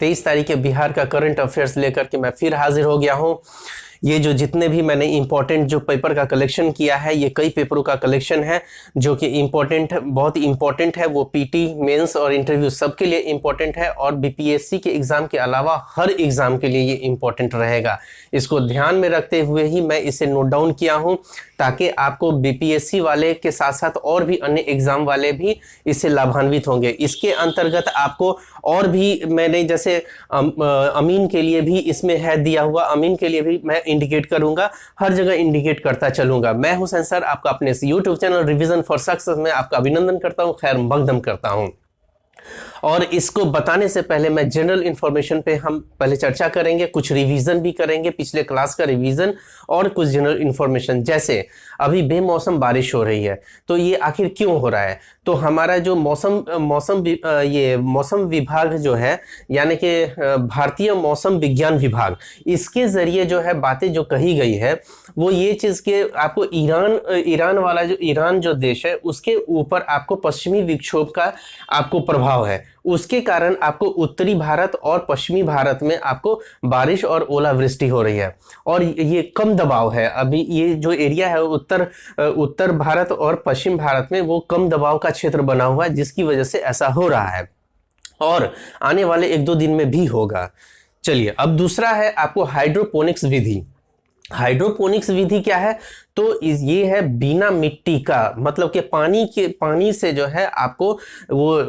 23 तारीख के बिहार का करंट अफेयर्स लेकर के मैं फिर हाजिर हो गया हूँ। ये जो जितने भी मैंने इंपॉर्टेंट जो पेपर का कलेक्शन किया है, ये कई पेपरों का कलेक्शन है जो कि इम्पोर्टेंट बहुत इम्पोर्टेंट है। वो पीटी, मेंस और इंटरव्यू सबके लिए इम्पोर्टेंट है और बीपीएससी के एग्ज़ाम के अलावा हर एग्ज़ाम के लिए ये इम्पोर्टेंट रहेगा। इसको ध्यान में रखते हुए ही मैं इसे नोट डाउन किया हूँ ताकि आपको बीपीएससी वाले के साथ साथ और भी अन्य एग्ज़ाम वाले भी इससे लाभान्वित होंगे। इसके अंतर्गत आपको और भी मैंने जैसे अमीन के लिए भी इसमें है दिया हुआ, अमीन के लिए भी मैं इंडिकेट करूंगा, हर जगह इंडिकेट करता चलूंगा। मैं हुसैन सर आपका अपने इस YouTube channel revision for success में आपका अभिनंदन करता हूं, खैर मकदम करता हूं। और इसको बताने से पहले मैं जनरल इंफॉर्मेशन पे हम पहले चर्चा करेंगे, कुछ रिवीजन भी करेंगे, पिछले क्लास का रिवीजन और कुछ जनरल इंफॉर्मेशन। जैसे अभी बेमौसम बारिश हो रही है, तो ये आखिर क्यों हो रहा है? तो हमारा जो मौसम विभाग जो है, यानी कि भारतीय मौसम विज्ञान विभाग, इसके जरिए जो है बातें जो कही गई है वो ये चीज़ के आपको ईरान जो देश है उसके ऊपर आपको पश्चिमी विक्षोभ का आपको प्रभाव है। उसके कारण आपको उत्तरी भारत और पश्चिमी भारत में आपको बारिश और ओलावृष्टि हो रही है और ये कम दबाव है। अभी ये जो एरिया है उत्तर भारत और पश्चिम भारत में वो कम दबाव का क्षेत्र बना हुआ है, जिसकी वजह से ऐसा हो रहा है और आने वाले 1-2 दिन में भी होगा। चलिए, अब दूसरा है आपको हाइड्रोपोनिक्स विधि। हाइड्रोपोनिक्स विधि क्या है? तो ये है बिना मिट्टी का, मतलब कि पानी से जो है आपको वो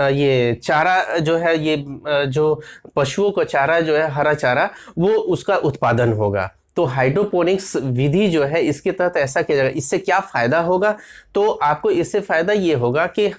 ये चारा जो है, ये जो पशुओं का चारा जो है, हरा चारा, वो उसका उत्पादन होगा। तो हाइड्रोपोनिक्स विधि जो है इसके तहत ऐसा किया जाएगा। इससे क्या फ़ायदा होगा? तो आपको इससे फ़ायदा ये होगा कि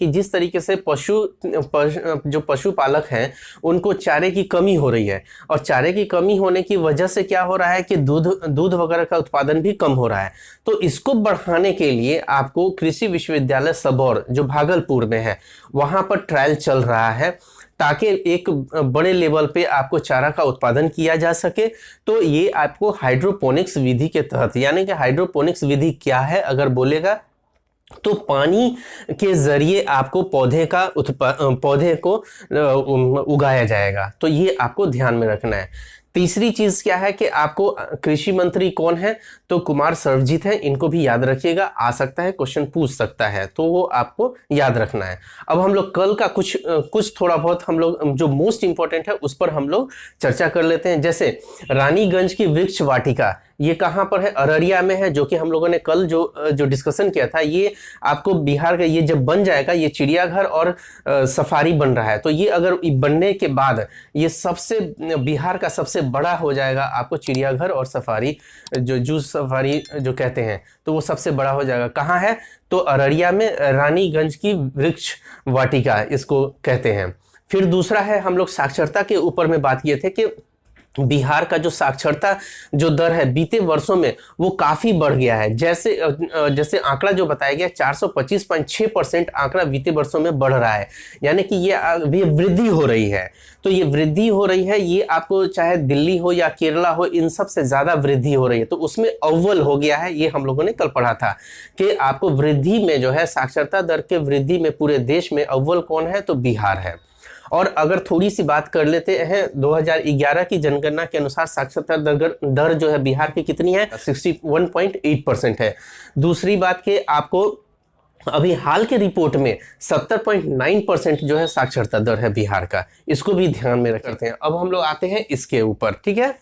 जिस तरीके से जो पशुपालक हैं उनको चारे की कमी हो रही है और चारे की कमी होने की वजह से क्या हो रहा है कि दूध वगैरह का उत्पादन भी कम हो रहा है। तो इसको बढ़ाने के लिए आपको कृषि विश्वविद्यालय सबौर जो भागलपुर में है वहाँ पर ट्रायल चल रहा है ताकि एक बड़े लेवल पे आपको चारा का उत्पादन किया जा सके। तो ये आपको हाइड्रोपोनिक्स विधि के तहत, यानी कि हाइड्रोपोनिक्स विधि क्या है अगर बोलेगा तो पानी के जरिए आपको पौधे को उगाया जाएगा। तो ये आपको ध्यान में रखना है। तीसरी चीज क्या है कि आपको कृषि मंत्री कौन है? तो कुमार सर्वजीत है, इनको भी याद रखिएगा, आ सकता है क्वेश्चन पूछ सकता है, तो वो आपको याद रखना है। अब हम लोग कल का कुछ थोड़ा बहुत हम लोग जो मोस्ट इंपॉर्टेंट है उस पर हम लोग चर्चा कर लेते हैं। जैसे रानीगंज की वृक्ष वाटिका, ये कहाँ पर है? अररिया में है, जो कि हम लोगों ने कल जो डिस्कशन किया था। ये आपको बिहार का, ये जब बन जाएगा, ये चिड़ियाघर और सफारी बन रहा है, तो ये अगर बनने के बाद ये बिहार का सबसे बड़ा हो जाएगा। आपको चिड़ियाघर और सफारी, जो जू सफारी जो कहते हैं, तो वो सबसे बड़ा हो जाएगा। कहाँ है? तो अररिया में रानीगंज की वृक्ष वाटिका इसको कहते हैं। फिर दूसरा है, हम लोग साक्षरता के ऊपर में बात किए थे कि बिहार का जो साक्षरता जो दर है बीते वर्षों में वो काफी बढ़ गया है। जैसे आंकड़ा जो बताया गया 425.6% आंकड़ा बीते वर्षों में बढ़ रहा है, यानी कि ये वृद्धि हो रही है। तो ये वृद्धि हो रही है, ये आपको चाहे दिल्ली हो या केरला हो, इन सब से ज्यादा वृद्धि हो रही है। तो उसमें अव्वल हो गया है, ये हम लोगों ने कल पढ़ा था कि आपको वृद्धि में जो है, साक्षरता दर के वृद्धि में पूरे देश में अव्वल कौन है? तो बिहार है। और अगर थोड़ी सी बात कर लेते हैं, 2011 की जनगणना के अनुसार साक्षरता दर जो है बिहार की कितनी है? 61.8% है। दूसरी बात कि आपको अभी हाल के रिपोर्ट में 70.9% जो है साक्षरता दर है बिहार का, इसको भी ध्यान में रखते हैं। अब हम लोग आते हैं इसके ऊपर, ठीक है।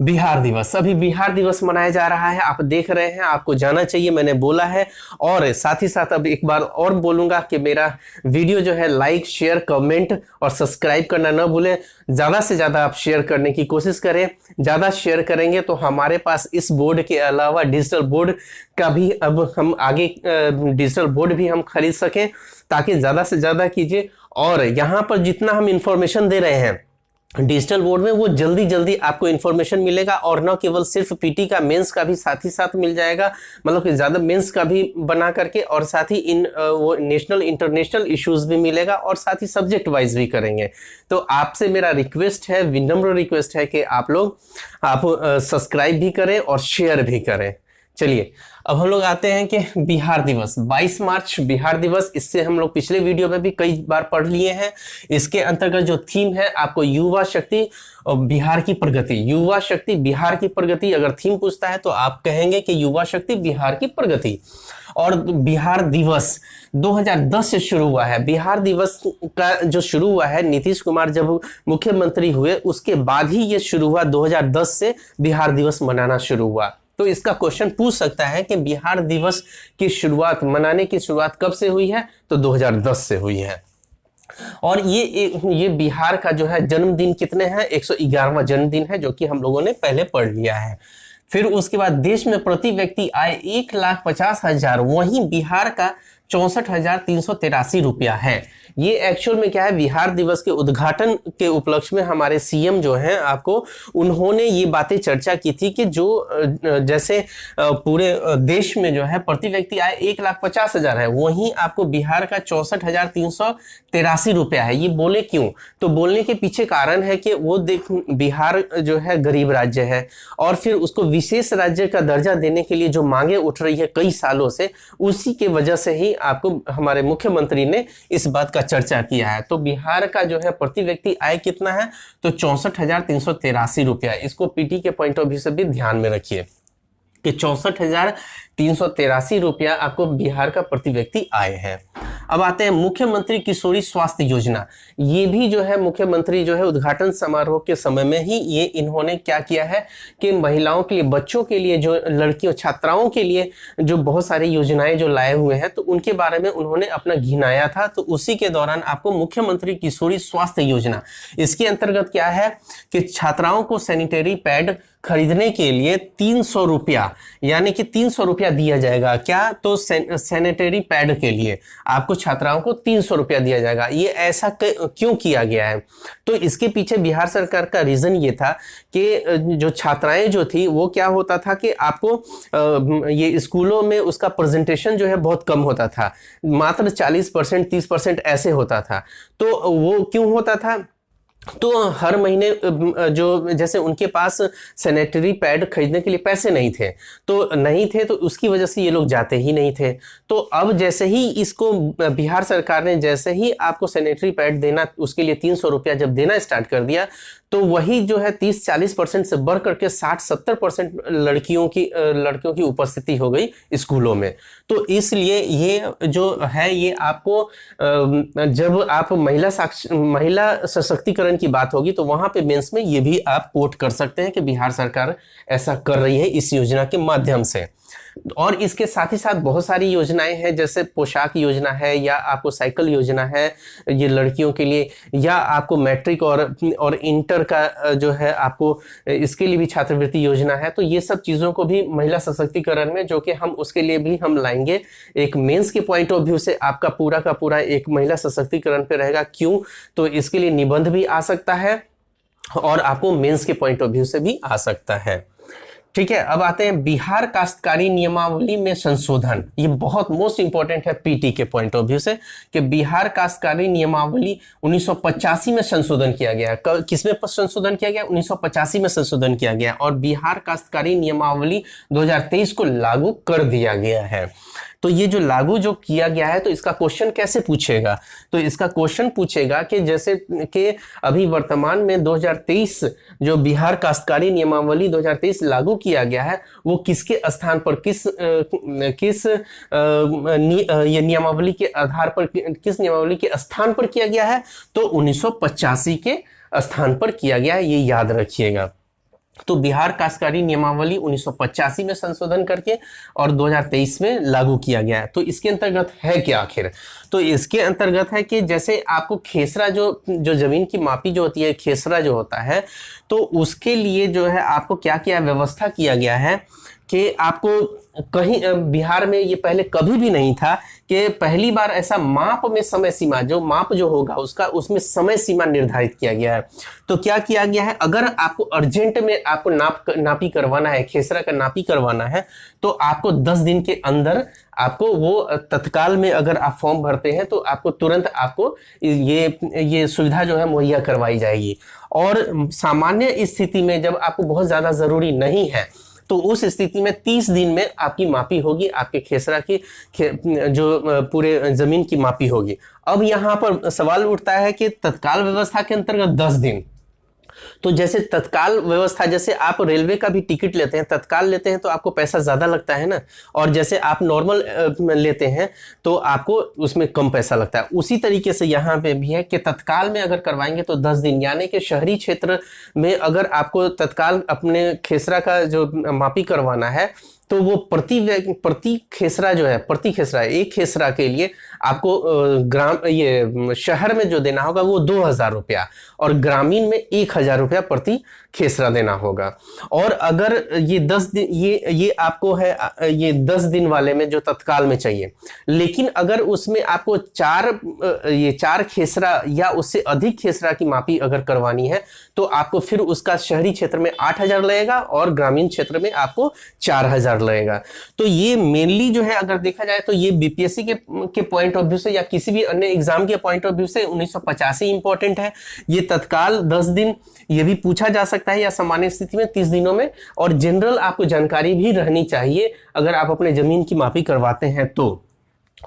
बिहार दिवस, अभी बिहार दिवस मनाया जा रहा है, आप देख रहे हैं, आपको जाना चाहिए, मैंने बोला है। और साथ ही साथ अब एक बार और बोलूंगा कि मेरा वीडियो जो है लाइक, शेयर, कमेंट और सब्सक्राइब करना न भूलें। ज़्यादा से ज़्यादा आप शेयर करने की कोशिश करें। ज़्यादा शेयर करेंगे तो हमारे पास इस बोर्ड के अलावा डिजिटल बोर्ड का भी, अब हम आगे डिजिटल बोर्ड भी हम खरीद सकें, ताकि ज़्यादा से ज़्यादा कीजिए। और यहाँ पर जितना हम इंफॉर्मेशन दे रहे हैं डिजिटल बोर्ड में, वो जल्दी आपको इन्फॉर्मेशन मिलेगा। और न केवल सिर्फ पीटी का, मेंस का भी साथ ही साथ मिल जाएगा, मतलब कि ज़्यादा मेंस का भी बना करके, और साथ ही वो नेशनल इंटरनेशनल इश्यूज भी मिलेगा, और साथ ही सब्जेक्ट वाइज भी करेंगे। तो आपसे मेरा रिक्वेस्ट है, विनम्र रिक्वेस्ट है कि आप सब्सक्राइब भी करें और शेयर भी करें, चलिए अब हम लोग आते हैं कि बिहार दिवस 22 मार्च बिहार दिवस, इससे हम लोग पिछले वीडियो में भी कई बार पढ़ लिए हैं। इसके अंतर्गत जो थीम है आपको युवा शक्ति और बिहार की प्रगति, युवा शक्ति बिहार की प्रगति अगर थीम पूछता है तो आप कहेंगे कि युवा शक्ति बिहार की प्रगति। और बिहार दिवस 2010 से शुरू हुआ है। बिहार दिवस का जो शुरू हुआ है नीतीश कुमार जब मुख्यमंत्री हुए उसके बाद ही ये शुरू हुआ, 2010 से बिहार दिवस मनाना शुरू हुआ। तो इसका क्वेश्चन पूछ सकता है कि बिहार दिवस की शुरुआत, मनाने की शुरुआत कब से हुई है, तो 2010 से हुई है। और ये बिहार का जो है जन्मदिन कितने हैं, 111वां जन्मदिन है, जो कि हम लोगों ने पहले पढ़ लिया है। फिर उसके बाद देश में प्रति व्यक्ति आय 1,50,000, वहीं बिहार का 64,383 रुपया है। ये एक्चुअल में क्या है, बिहार दिवस के उद्घाटन के उपलक्ष्य में हमारे सीएम जो हैं आपको, उन्होंने ये बातें चर्चा की थी कि जो जैसे पूरे देश में जो है प्रति व्यक्ति आय 1,50,000 है, वहीं आपको बिहार का 64,383 रुपया है। ये बोले क्यों, तो बोलने के पीछे कारण है कि वो देख बिहार जो है गरीब राज्य है और फिर उसको विशेष राज्य का दर्जा देने के लिए जो मांगे उठ रही है कई सालों से, उसी के वजह से ही आपको हमारे मुख्यमंत्री ने इस बात का चर्चा किया है। तो बिहार का जो है प्रति व्यक्ति आय कितना है, तो 64,383 रुपया। इसको पीटी के पॉइंट ऑफ व्यू से भी ध्यान में रखिए कि 64,383 रुपया आपको बिहार का प्रति व्यक्ति आय है। अब आते हैं मुख्यमंत्री किशोरी स्वास्थ्य योजना। ये भी जो है मुख्यमंत्री जो है उद्घाटन समारोह के समय में ही ये इन्होंने क्या किया है कि महिलाओं के लिए, बच्चों के लिए, जो लड़कियों छात्राओं के लिए जो बहुत सारी योजनाएं जो लाए हुए हैं, तो उनके बारे में उन्होंने अपना घिनाया था। तो उसी के दौरान आपको मुख्यमंत्री किशोरी स्वास्थ्य योजना, इसके अंतर्गत क्या है कि छात्राओं को सैनिटरी पैड खरीदने के लिए 300 रुपया, यानी कि 300 रुपया दिया जाएगा। क्या, तो सैनिटरी पैड के लिए आपको छात्राओं को 300 रुपया दिया जाएगा। ये ऐसा क्यों किया गया है, तो इसके पीछे बिहार सरकार का रीजन ये था कि जो छात्राएं जो थी वो क्या होता था कि आपको ये स्कूलों में उसका प्रेजेंटेशन जो है बहुत कम होता था, मात्र 40% 30% ऐसे होता था। तो वो क्यों होता था, तो हर महीने जो जैसे उनके पास सैनिटरी पैड खरीदने के लिए पैसे नहीं थे, तो उसकी वजह से ये लोग जाते ही नहीं थे। तो अब जैसे ही इसको बिहार सरकार ने जैसे ही आपको सैनिटरी पैड देना, उसके लिए 300 रुपया जब देना स्टार्ट कर दिया, तो वही जो है 30-40% से बढ़ करके 60-70% लड़कियों की उपस्थिति हो गई स्कूलों में। तो इसलिए ये जो है ये आपको जब आप महिला सशक्तिकरण की बात होगी तो वहां पे मेंस में ये भी आप कोट कर सकते हैं कि बिहार सरकार ऐसा कर रही है इस योजना के माध्यम से। और इसके साथ ही साथ बहुत सारी योजनाएं हैं, जैसे पोशाक योजना है, या आपको साइकिल योजना है ये लड़कियों के लिए, या आपको मैट्रिक और इंटर का जो है आपको इसके लिए भी छात्रवृत्ति योजना है। तो ये सब चीज़ों को भी महिला सशक्तिकरण में, जो कि हम उसके लिए भी हम लाएंगे एक मेंस के पॉइंट ऑफ व्यू से, आपका पूरा का पूरा एक महिला सशक्तिकरण पे रहेगा। क्यों, तो इसके लिए निबंध भी आ सकता है और आपको मेंस के पॉइंट ऑफ व्यू से भी आ सकता है। ठीक है, अब आते हैं बिहार काश्तकारी नियमावली में संशोधन। ये बहुत मोस्ट इंपॉर्टेंट है पीटी के पॉइंट ऑफ व्यू से कि बिहार काश्तकारी नियमावली 1985 में संशोधन किया गया। किसमें संशोधन किया गया, 1985 में संशोधन किया गया, और बिहार काश्तकारी नियमावली 2023 को लागू कर दिया गया है। तो ये जो लागू जो किया गया है, तो इसका क्वेश्चन कैसे पूछेगा, तो इसका क्वेश्चन पूछेगा कि जैसे कि अभी वर्तमान में 2023 जो बिहार काश्तकारी नियमावली 2023 लागू किया गया है, वो किसके स्थान पर, किस ये नियमावली के आधार पर, किस नियमावली के स्थान पर किया गया है, तो 1985 के स्थान पर किया गया है, ये याद रखिएगा। तो बिहार काश्तकारी नियमावली 1985 में संशोधन करके और 2023 में लागू किया गया है। तो इसके अंतर्गत है क्या आखिर, तो इसके अंतर्गत है कि जैसे आपको खेसरा जो जमीन की मापी जो होती है, खेसरा जो होता है, तो उसके लिए जो है आपको क्या क्या व्यवस्था किया गया है कि आपको कहीं बिहार में ये पहले कभी भी नहीं था कि पहली बार ऐसा माप में समय सीमा, जो माप जो होगा उसका, उसमें समय सीमा निर्धारित किया गया है। तो क्या किया गया है, अगर आपको अर्जेंट में आपको नापी करवाना है, खेसरा का नापी करवाना है, तो आपको 10 दिन के अंदर आपको वो तत्काल में अगर आप फॉर्म भरते हैं तो आपको तुरंत आपको ये सुविधा जो है मुहैया करवाई जाएगी। और सामान्य स्थिति में जब आपको बहुत ज़्यादा ज़रूरी नहीं है, तो उस स्थिति में 30 दिन में आपकी मापी होगी, आपके खेसरा की जो पूरे जमीन की मापी होगी। अब यहाँ पर सवाल उठता है कि तत्काल व्यवस्था के अंतर्गत 10 दिन, तो जैसे तत्काल व्यवस्था, जैसे आप रेलवे का भी टिकट लेते हैं, तत्काल लेते हैं तो आपको पैसा ज़्यादा लगता है ना, और जैसे आप नॉर्मल लेते हैं तो आपको उसमें कम पैसा लगता है। उसी तरीके से यहाँ पे भी है कि तत्काल में अगर करवाएंगे तो 10 दिन, यानी कि शहरी क्षेत्र में अगर आपको तत्काल अपने खेसरा का जो मापी करवाना है तो वो प्रति खेसरा जो है, प्रति खेसरा, एक खेसरा के लिए आपको शहर में जो देना होगा वो 2,000 रुपया, और ग्रामीण में 1,000 रुपया प्रति खेसरा देना होगा। और अगर ये 10 दिन, ये आपको है, ये 10 दिन वाले में जो तत्काल में चाहिए, लेकिन अगर उसमें आपको 4 खेसरा या उससे अधिक खेसरा की मापी अगर करवानी है तो आपको फिर उसका शहरी क्षेत्र में 8,000 लगेगा और ग्रामीण क्षेत्र में आपको 4,000 लगेगा। तो ये मेनली जो है अगर देखा जाए तो ये बीपीएससी के पॉइंट ऑफ व्यू से या किसी भी अन्य एग्जाम के पॉइंट ऑफ व्यू से 1985 इंपॉर्टेंट है। ये तत्काल 10 दिन ये भी पूछा जा सकता है, या सामान्य स्थिति में 30 दिनों में, और जनरल आपको जानकारी भी रहनी चाहिए अगर आप अपने जमीन की मापी करवाते हैं तो।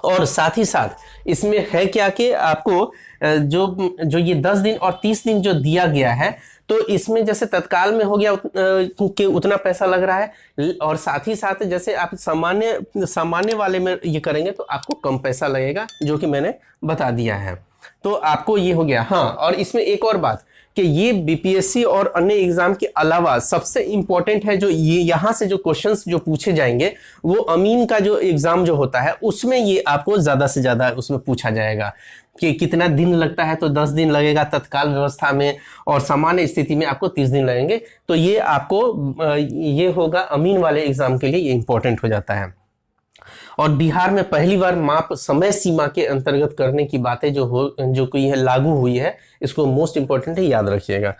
और साथ ही साथ इसमें है क्या कि आपको जो ये 10 दिन और 30 दिन जो दिया गया है, तो इसमें जैसे तत्काल में हो गया कि उतना पैसा लग रहा है, और साथ ही साथ जैसे आप सामान्य वाले में ये करेंगे तो आपको कम पैसा लगेगा, जो कि मैंने बता दिया है। तो आपको ये हो गया। हाँ, और इसमें एक और बात कि ये बीपीएससी और अन्य एग्जाम के अलावा सबसे इंपॉर्टेंट है जो ये यहाँ से जो क्वेश्चंस जो पूछे जाएंगे वो अमीन का जो एग्जाम जो होता है उसमें ये आपको ज्यादा से ज्यादा उसमें पूछा जाएगा कि कितना दिन लगता है, तो 10 दिन लगेगा तत्काल व्यवस्था में, और सामान्य स्थिति में आपको 30 दिन लगेंगे। तो ये आपको ये होगा अमीन वाले एग्जाम के लिए, ये इंपॉर्टेंट हो जाता है। और बिहार में पहली बार माप समय सीमा के अंतर्गत करने की बातें जो कोई है लागू हुई है, इसको मोस्ट इंपॉर्टेंट है, याद रखिएगा।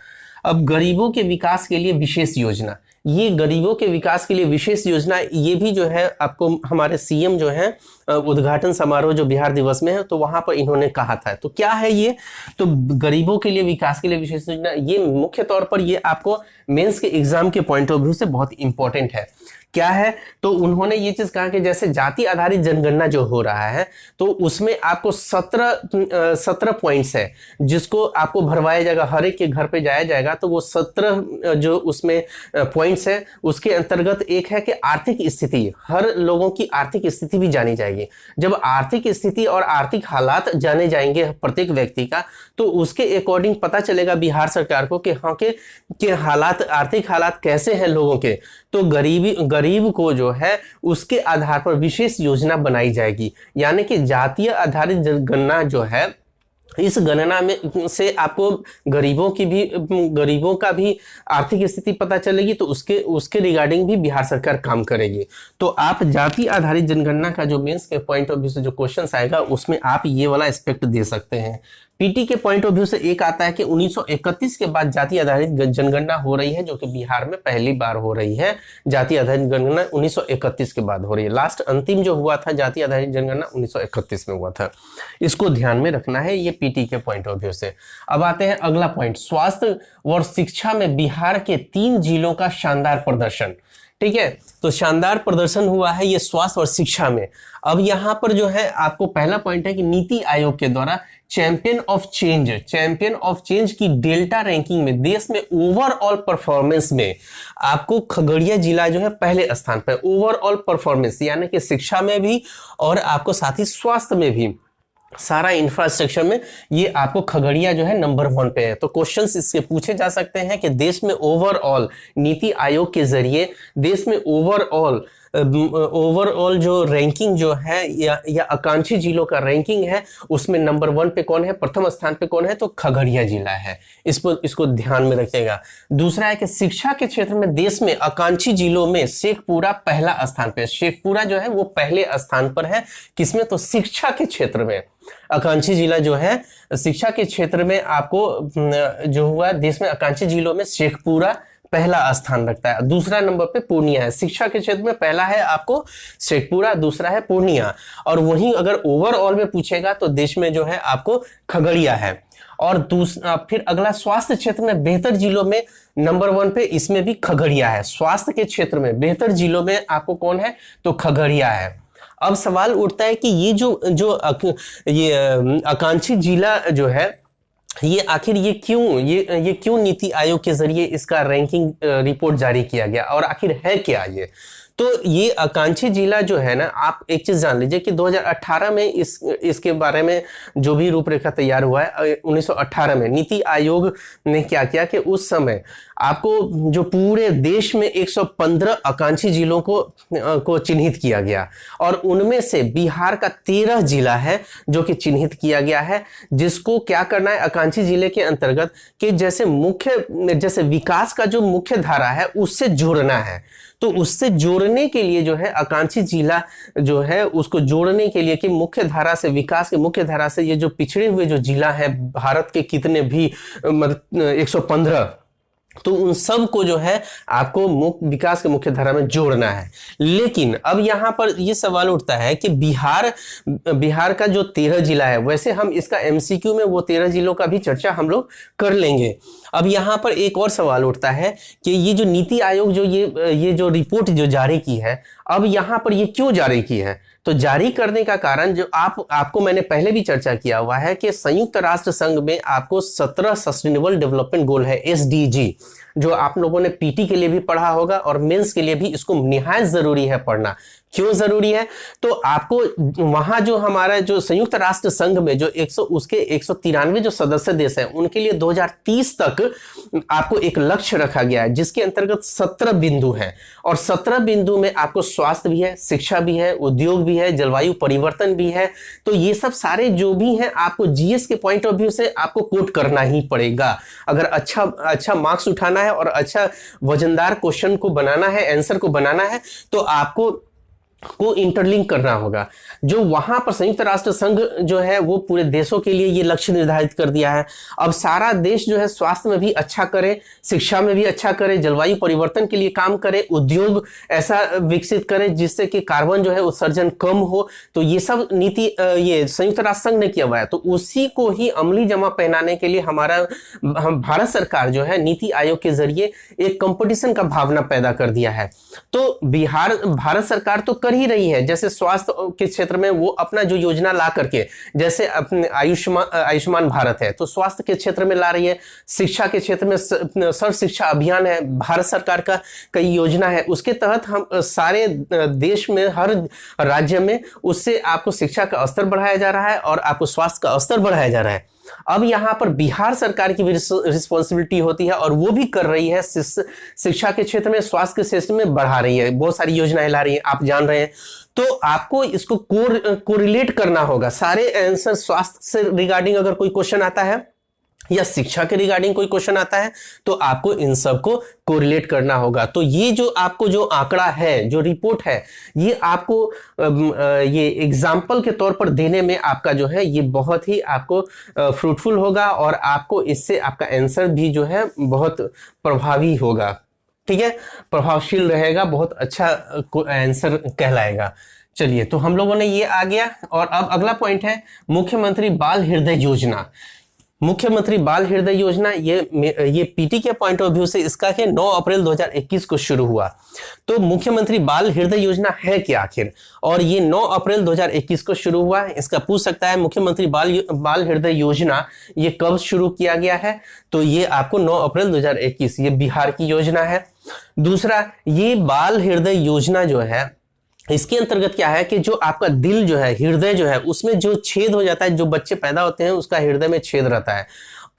अब गरीबों के विकास के लिए विशेष योजना, ये गरीबों के विकास के लिए विशेष योजना, ये भी जो है आपको हमारे सीएम जो है उद्घाटन समारोह जो बिहार दिवस में है तो वहां पर इन्होंने कहा था। तो क्या है ये? तो गरीबों के लिए विकास के लिए विशेष योजना, ये मुख्य तौर पर ये आपको मेंस के एग्जाम के पॉइंट ऑफ व्यू से बहुत इंपॉर्टेंट है। क्या है? तो उन्होंने ये चीज कहा कि जैसे जाति आधारित जनगणना जो हो रहा है तो उसमें आपको 17 पॉइंट्स है जिसको आपको भरवाया जाएगा, हर एक के घर पे जाया जाएगा। तो वो 17 जो उसमें पॉइंट्स है उसके अंतर्गत एक है कि आर्थिक स्थिति, हर लोगों की आर्थिक स्थिति भी जानी जाएगी। जब आर्थिक स्थिति और आर्थिक हालात जाने जाएंगे प्रत्येक व्यक्ति का, तो उसके अकॉर्डिंग पता चलेगा बिहार सरकार को कि हाँ के हालात, आर्थिक हालात कैसे हैं लोगों के। तो गरीब को जो है उसके आधार पर विशेष योजना बनाई जाएगी, यानी कि जातीय आधारित जनगणना जो है, इस गणना में से आपको गरीबों का भी आर्थिक स्थिति पता चलेगी, तो उसके रिगार्डिंग भी बिहार सरकार काम करेगी। तो आप जाति आधारित जनगणना का जो मेंस के पॉइंट ऑफ व्यू से जो क्वेश्चन आएगा उसमें आप ये वाला एस्पेक्ट दे सकते हैं। पीटी के पॉइंट ऑफ व्यू से एक आता है कि 1931 के बाद जाति आधारित जनगणना हो रही है, जो कि बिहार में पहली बार हो रही है। जाति आधारित जनगणना 1931 के बाद हो रही है। लास्ट अंतिम जो हुआ था जाति आधारित जनगणना 1931 में हुआ था। इसको ध्यान में रखना है, ये पीटी के पॉइंट ऑफ व्यू से। अब आते हैं अगला पॉइंट, स्वास्थ्य और शिक्षा में बिहार के 3 जिलों का शानदार प्रदर्शन। ठीक है, तो शानदार प्रदर्शन हुआ है ये स्वास्थ्य और शिक्षा में। अब यहां पर जो है आपको पहला पॉइंट है कि नीति आयोग के द्वारा चैंपियन ऑफ चेंज की डेल्टा रैंकिंग में देश में ओवरऑल परफॉर्मेंस में आपको खगड़िया जिला जो है पहले स्थान पर, ओवरऑल परफॉर्मेंस यानी कि शिक्षा में भी और आपको साथ ही स्वास्थ्य में भी, सारा इंफ्रास्ट्रक्चर में ये आपको खगड़िया जो है नंबर 1 पे है। तो क्वेश्चंस इससे पूछे जा सकते हैं कि देश में ओवरऑल नीति आयोग के जरिए देश में ओवरऑल जो रैंकिंग जो है या आकांक्षी जिलों का रैंकिंग है उसमें नंबर 1 पे कौन है, प्रथम स्थान पे कौन है, तो खगड़िया जिला है। इसको ध्यान में रखिएगा। दूसरा है कि शिक्षा के क्षेत्र में देश में आकांक्षी जिलों में शेखपुरा पहला स्थान पे, शेखपुरा जो है वो पहले स्थान पर है। किसमें? तो शिक्षा के क्षेत्र में आकांक्षी जिला जो है शिक्षा के क्षेत्र में आपको जो हुआ देश में आकांक्षी जिलों में शेखपुरा पहला स्थान रखता है। दूसरा नंबर पे पूर्णिया है। शिक्षा के क्षेत्र में पहला है आपको शेखपुरा, दूसरा है पूर्णिया। और वहीं अगर ओवरऑल में पूछेगा तो देश में जो है आपको खगड़िया है। और फिर अगला स्वास्थ्य क्षेत्र में बेहतर जिलों में नंबर 1 पे इसमें भी खगड़िया है। स्वास्थ्य के क्षेत्र में बेहतर जिलों में आपको कौन है, तो खगड़िया है। अब सवाल उठता है कि ये जो आकांक्षी जिला जो है, ये आखिर ये क्यों नीति आयोग के जरिए इसका रैंकिंग रिपोर्ट जारी किया गया, और आखिर है क्या ये। तो ये आकांक्षी जिला जो है ना, आप एक चीज जान लीजिए कि 2018 में इसके बारे में जो भी रूपरेखा तैयार हुआ है 1918 में, नीति आयोग ने क्या किया कि उस समय आपको जो पूरे देश में 115 आकांक्षी जिलों को चिन्हित किया गया, और उनमें से बिहार का 13 जिला है जो कि चिन्हित किया गया है, जिसको क्या करना है आकांक्षी जिले के अंतर्गत कि जैसे विकास का जो मुख्य धारा है उससे जोड़ना है। तो उससे जोड़ने के लिए जो है आकांक्षी जिला जो है उसको जोड़ने के लिए कि मुख्य धारा से, विकास के मुख्य धारा से ये जो पिछड़े हुए जो जिला है भारत के कितने भी 115, तो उन सब को जो है आपको विकास के मुख्य धारा में जोड़ना है। लेकिन अब यहां पर ये सवाल उठता है कि बिहार का जो 13 जिला है, वैसे हम इसका एमसीक्यू में वो 13 जिलों का भी चर्चा हम लोग कर लेंगे। अब यहां पर एक और सवाल उठता है कि ये जो नीति आयोग जो ये जो रिपोर्ट जो जारी की है, अब यहां पर ये क्यों जारी की है, तो जारी करने का कारण जो आपको मैंने पहले भी चर्चा किया हुआ है कि संयुक्त राष्ट्र संघ में आपको 17 सस्टेनेबल डेवलपमेंट गोल है, एसडीजी, जो आप लोगों ने पीटी के लिए भी पढ़ा होगा और मेंस के लिए भी इसको निहायत जरूरी है पढ़ना। क्यों जरूरी है, तो आपको वहां जो हमारा जो संयुक्त राष्ट्र संघ में जो उसके 193 जो सदस्य देश हैं उनके लिए 2030 तक आपको एक लक्ष्य रखा गया है, जिसके अंतर्गत 17 बिंदु हैं, और 17 बिंदु में आपको स्वास्थ्य भी है, शिक्षा भी है, उद्योग भी है, जलवायु परिवर्तन भी है। तो ये सब सारे जो भी हैं आपको जीएस के पॉइंट ऑफ व्यू से आपको कोट करना ही पड़ेगा। अगर अच्छा मार्क्स उठाना है और अच्छा वजनदार क्वेश्चन को बनाना है, आंसर को बनाना है, तो आपको इंटरलिंक करना होगा। जो वहां पर संयुक्त राष्ट्र संघ जो है वो पूरे देशों के लिए ये लक्ष्य निर्धारित कर दिया है। अब सारा देश जो है स्वास्थ्य में भी अच्छा करे, शिक्षा में भी अच्छा करे, जलवायु परिवर्तन के लिए काम करे, उद्योग ऐसा विकसित करे जिससे कि कार्बन जो है उत्सर्जन कम हो। तो ये सब नीति ये संयुक्त राष्ट्र संघ ने किया हुआ है। तो उसी को ही अमली जमा पहनाने के लिए हम भारत सरकार जो है नीति आयोग के जरिए एक कंपटीशन का भावना पैदा कर दिया है। तो भारत सरकार तो कर ही रही है, जैसे स्वास्थ्य के क्षेत्र में वो अपना जो योजना ला करके, जैसे अपने आयुष्मान भारत है तो स्वास्थ्य के क्षेत्र में ला रही है, शिक्षा के क्षेत्र में सर्व शिक्षा अभियान है, भारत सरकार का कई योजना है, उसके तहत हम सारे देश में हर राज्य में उससे आपको शिक्षा का स्तर बढ़ाया जा रहा है और आपको स्वास्थ्य का स्तर बढ़ाया जा रहा है। अब यहां पर बिहार सरकार की भी रिस्पॉन्सिबिलिटी होती है और वो भी कर रही है, शिक्षा के क्षेत्र में, स्वास्थ्य के क्षेत्र में बढ़ा रही है, बहुत सारी योजनाएं ला रही है, आप जान रहे हैं। तो आपको इसको कोरिलेट करना होगा। सारे आंसर स्वास्थ्य से रिगार्डिंग अगर कोई क्वेश्चन आता है या शिक्षा के रिगार्डिंग कोई क्वेश्चन आता है तो आपको इन सब को कोरिलेट करना होगा। तो ये जो आपको जो आंकड़ा है, जो रिपोर्ट है, ये आपको ये एग्जाम्पल के तौर पर देने में आपका जो है ये बहुत ही आपको फ्रूटफुल होगा और आपको इससे आपका आंसर भी जो है बहुत प्रभावी होगा। ठीक है, प्रभावशील रहेगा, बहुत अच्छा आंसर कहलाएगा। चलिए, तो हम लोगों ने ये आ गया। और अब अगला पॉइंट है मुख्यमंत्री बाल हृदय योजना। मुख्यमंत्री बाल हृदय योजना ये पीटी के पॉइंट ऑफ व्यू से इसका है 9 अप्रैल 2021 को शुरू हुआ। तो मुख्यमंत्री बाल हृदय योजना है क्या आखिर, और ये 9 अप्रैल 2021 को शुरू हुआ है। इसका पूछ सकता है मुख्यमंत्री बाल हृदय योजना ये कब शुरू किया गया है, तो ये आपको 9 अप्रैल 2021, ये बिहार की योजना है। दूसरा, ये बाल हृदय योजना जो है इसके अंतर्गत क्या है कि जो आपका दिल जो है, हृदय जो है, उसमें जो छेद हो जाता है, जो बच्चे पैदा होते हैं उसका हृदय में छेद रहता है,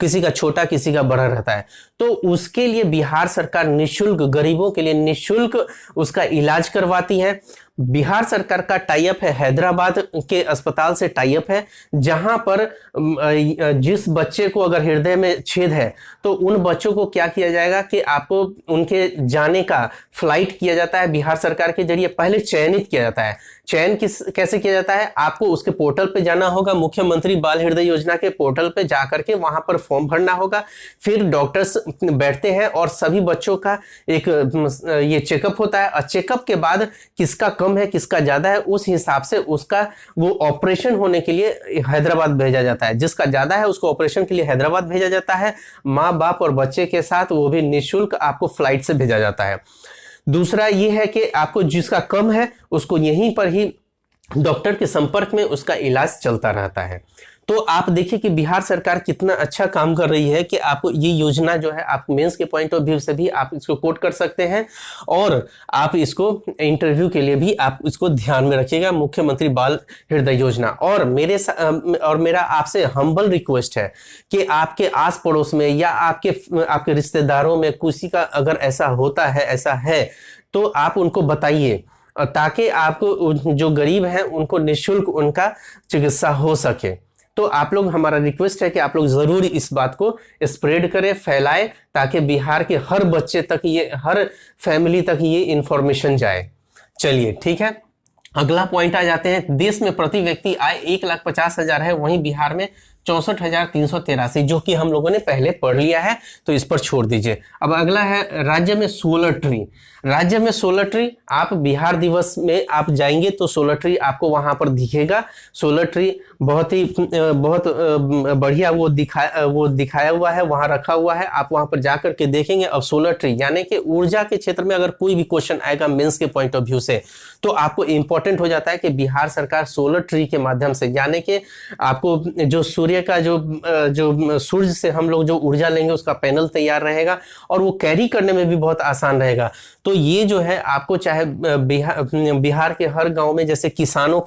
किसी का छोटा किसी का बड़ा रहता है, तो उसके लिए बिहार सरकार निःशुल्क, गरीबों के लिए निःशुल्क उसका इलाज करवाती है। बिहार सरकार का टाई अप है, हैदराबाद के अस्पताल से टाई अप है, जहां पर जिस बच्चे को अगर हृदय में छेद है तो उन बच्चों को क्या किया जाएगा कि आपको उनके जाने का फ्लाइट किया जाता है बिहार सरकार के जरिए। पहले चयनित किया जाता है। चयन कैसे किया जाता है? आपको उसके पोर्टल पे जाना होगा, मुख्यमंत्री बाल हृदय योजना के पोर्टल पे जाकर के वहां पर फॉर्म भरना होगा। फिर डॉक्टर्स बैठते हैं और सभी बच्चों का एक ये चेकअप होता है, और चेकअप के बाद किसका कम है किसका ज्यादा है उस हिसाब से उसका वो ऑपरेशन होने के लिए हैदराबाद भेजा जाता है। जिसका ज्यादा है उसको ऑपरेशन के लिए हैदराबाद भेजा जाता है, माँ बाप और बच्चे के साथ, वो भी निःशुल्क आपको फ्लाइट से भेजा जाता है। दूसरा ये है कि आपको जिसका कम है उसको यहीं पर ही डॉक्टर के संपर्क में उसका इलाज चलता रहता है। तो आप देखिए कि बिहार सरकार कितना अच्छा काम कर रही है कि आपको ये योजना जो है आप मेंस के पॉइंट ऑफ व्यू से भी आप इसको कोट कर सकते हैं, और आप इसको इंटरव्यू के लिए भी आप इसको ध्यान में रखिएगा, मुख्यमंत्री बाल हृदय योजना। और मेरा आपसे हम्बल रिक्वेस्ट है कि आपके आस पड़ोस में या आपके रिश्तेदारों में किसी का अगर ऐसा होता है, ऐसा है, तो आप उनको बताइए, ताकि आपको जो गरीब हैं उनको निःशुल्क उनका चिकित्सा हो सके। तो आप लोग, हमारा रिक्वेस्ट है कि आप लोग जरूर इस बात को स्प्रेड करें, फैलाएं, ताकि बिहार के हर बच्चे तक हर फैमिली तक ये इंफॉर्मेशन जाए। चलिए ठीक है, अगला पॉइंट आ जाते हैं। देश में प्रति व्यक्ति आय 1,50,000 है, वहीं बिहार में 64,383, जो कि हम लोगों ने पहले पढ़ लिया है, तो इस पर छोड़ दीजिए। अब अगला है राज्य में सोलर ट्री। राज्य में सोलर ट्री, आप बिहार दिवस में आप जाएंगे तो सोलर ट्री आपको वहां पर दिखेगा। सोलर ट्री बहुत बढ़िया वो दिखाया हुआ है, वहां रखा हुआ है, आप वहां पर जाकर के देखेंगे। अब सोलर ट्री यानी कि ऊर्जा के क्षेत्र में अगर कोई भी क्वेश्चन आएगा मेंस के पॉइंट ऑफ व्यू से, तो आपको इंपॉर्टेंट हो जाता है कि बिहार सरकार सोलर ट्री के माध्यम से, यानी कि आपको जो सूर्य का जो सूर्य से हम लोग जो ऊर्जा लेंगे उसका पैनल तैयार रहेगा, और वो कैरी करने में भी बहुत आसान रहेगा। तो ये जो है आपको चाहे बिहार के हर गांव में, जैसे किसानों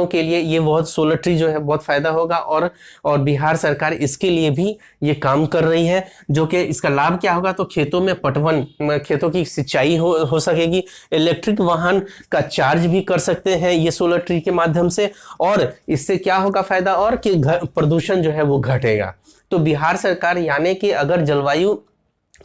के लिए ये बहुत सोलर ट्री जो है बहुत फायदा होगा, और बिहार सरकार इसके लिए भी ये काम कर रही है। जो कि इसका लाभ क्या होगा, तो खेतों में पटवन, खेतों की सिंचाई हो सकेगी। इलेक्ट्रिक वाहन का चार्ज भी कर सकते हैं ये सोलर ट्री के माध्यम से, और इससे क्या होगा फायदा, और कि प्रदूषण जो है वो घटेगा। तो बिहार सरकार, यानी कि अगर जलवायु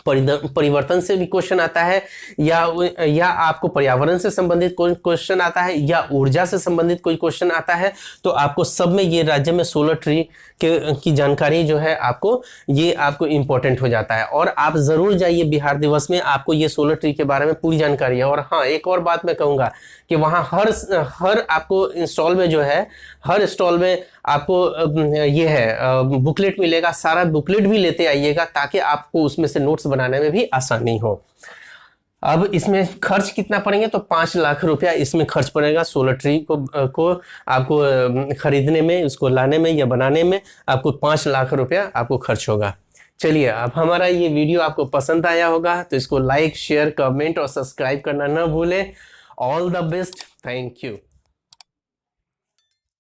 परिवर्तन से भी क्वेश्चन आता है, या आपको पर्यावरण से संबंधित कोई क्वेश्चन आता है, या ऊर्जा से संबंधित कोई क्वेश्चन आता है, तो आपको सब में ये राज्य में सोलर ट्री की जानकारी जो है आपको इंपॉर्टेंट हो जाता है। और आप जरूर जाइए बिहार दिवस में, आपको ये सोलर ट्री के बारे में पूरी जानकारी है। और हाँ, एक और बात मैं कहूँगा कि वहाँ हर आपको इंस्टॉल में जो है, हर स्टॉल में आपको ये है बुकलेट मिलेगा, सारा बुकलेट भी लेते आइएगा, ताकि आपको उसमें से नोट्स बनाने में भी आसानी हो। अब इसमें खर्च कितना पड़ेंगे, तो 5 लाख रुपया इसमें खर्च पड़ेगा। सोलर ट्री को आपको खरीदने में, उसको लाने में या बनाने में आपको 5 लाख रुपया आपको खर्च होगा। चलिए, अब हमारा ये वीडियो आपको पसंद आया होगा तो इसको लाइक, शेयर, कमेंट और सब्सक्राइब करना ना भूलें। All the best, thank you.